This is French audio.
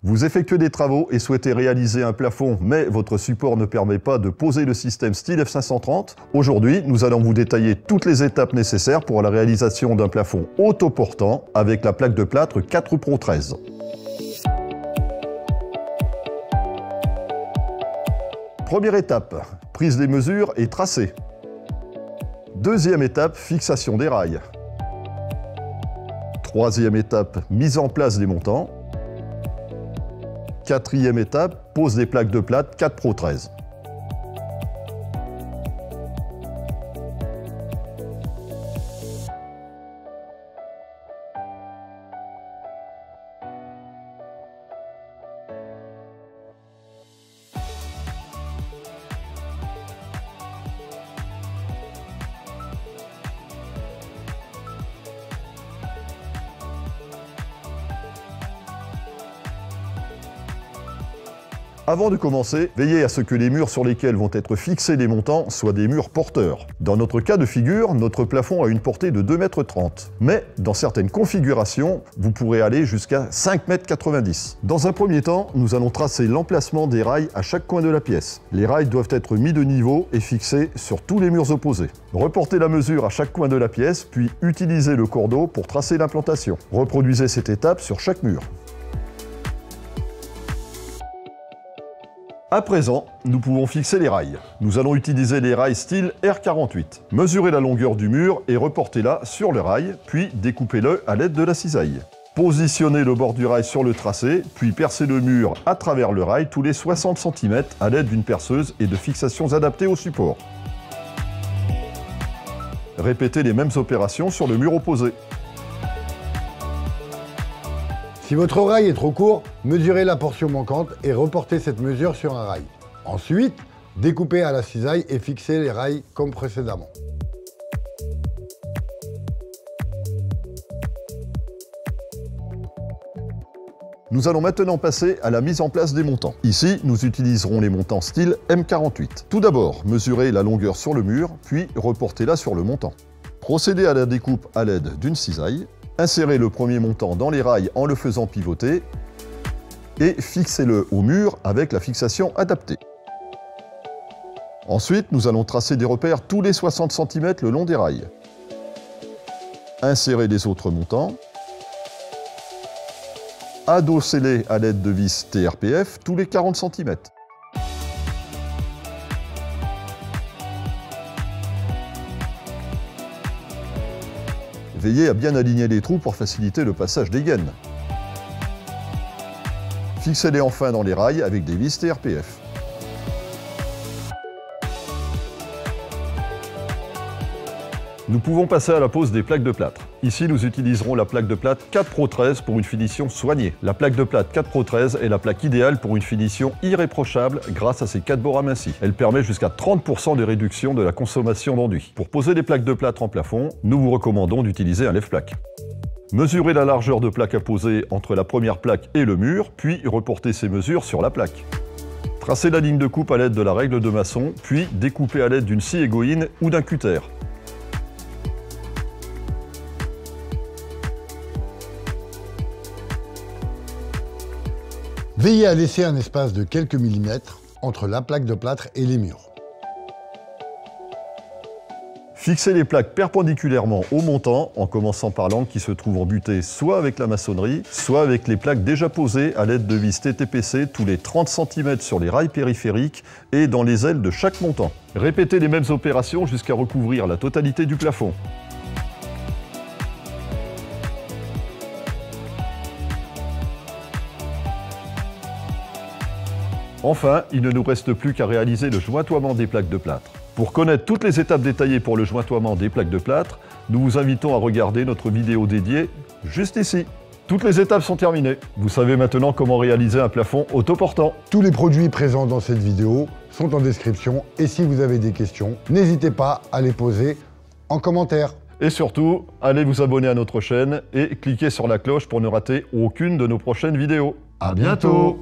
Vous effectuez des travaux et souhaitez réaliser un plafond, mais votre support ne permet pas de poser le système style F530. Aujourd'hui, nous allons vous détailler toutes les étapes nécessaires pour la réalisation d'un plafond autoportant avec la plaque de plâtre 4 Pro 13. Première étape, prise des mesures et tracé. Deuxième étape, fixation des rails. Troisième étape, mise en place des montants. Quatrième étape, pose des plaques de plâtre 4 Pro 13. Avant de commencer, veillez à ce que les murs sur lesquels vont être fixés les montants soient des murs porteurs. Dans notre cas de figure, notre plafond a une portée de 2,30 m. Mais dans certaines configurations, vous pourrez aller jusqu'à 5,90 m. Dans un premier temps, nous allons tracer l'emplacement des rails à chaque coin de la pièce. Les rails doivent être mis de niveau et fixés sur tous les murs opposés. Reportez la mesure à chaque coin de la pièce, puis utilisez le cordeau pour tracer l'implantation. Reproduisez cette étape sur chaque mur. À présent, nous pouvons fixer les rails. Nous allons utiliser les rails style R48. Mesurez la longueur du mur et reportez-la sur le rail, puis découpez-le à l'aide de la cisaille. Positionnez le bord du rail sur le tracé, puis percez le mur à travers le rail tous les 60 cm à l'aide d'une perceuse et de fixations adaptées au support. Répétez les mêmes opérations sur le mur opposé. Si votre rail est trop court, mesurez la portion manquante et reportez cette mesure sur un rail. Ensuite, découpez à la cisaille et fixez les rails comme précédemment. Nous allons maintenant passer à la mise en place des montants. Ici, nous utiliserons les montants style M48. Tout d'abord, mesurez la longueur sur le mur, puis reportez-la sur le montant. Procédez à la découpe à l'aide d'une cisaille. Insérez le premier montant dans les rails en le faisant pivoter et fixez-le au mur avec la fixation adaptée. Ensuite, nous allons tracer des repères tous les 60 cm le long des rails. Insérez les autres montants. Adossez-les à l'aide de vis TRPF tous les 40 cm. Veillez à bien aligner les trous pour faciliter le passage des gaines. Fixez-les enfin dans les rails avec des vis TRPF. Nous pouvons passer à la pose des plaques de plâtre. Ici, nous utiliserons la plaque de plâtre 4 Pro 13 pour une finition soignée. La plaque de plâtre 4 Pro 13 est la plaque idéale pour une finition irréprochable grâce à ses 4 bords amincis. Elle permet jusqu'à 30% de réduction de la consommation d'enduit. Pour poser des plaques de plâtre en plafond, nous vous recommandons d'utiliser un lève-plaque. Mesurez la largeur de plaque à poser entre la première plaque et le mur, puis reportez ces mesures sur la plaque. Tracez la ligne de coupe à l'aide de la règle de maçon, puis découpez à l'aide d'une scie égoïne ou d'un cutter. Veillez à laisser un espace de quelques millimètres entre la plaque de plâtre et les murs. Fixez les plaques perpendiculairement au montant en commençant par l'angle qui se trouve embuté soit avec la maçonnerie, soit avec les plaques déjà posées à l'aide de vis TTPC tous les 30 cm sur les rails périphériques et dans les ailes de chaque montant. Répétez les mêmes opérations jusqu'à recouvrir la totalité du plafond. Enfin, il ne nous reste plus qu'à réaliser le jointoiement des plaques de plâtre. Pour connaître toutes les étapes détaillées pour le jointoiement des plaques de plâtre, nous vous invitons à regarder notre vidéo dédiée juste ici. Toutes les étapes sont terminées. Vous savez maintenant comment réaliser un plafond autoportant. Tous les produits présents dans cette vidéo sont en description et si vous avez des questions, n'hésitez pas à les poser en commentaire. Et surtout, allez vous abonner à notre chaîne et cliquez sur la cloche pour ne rater aucune de nos prochaines vidéos. À bientôt.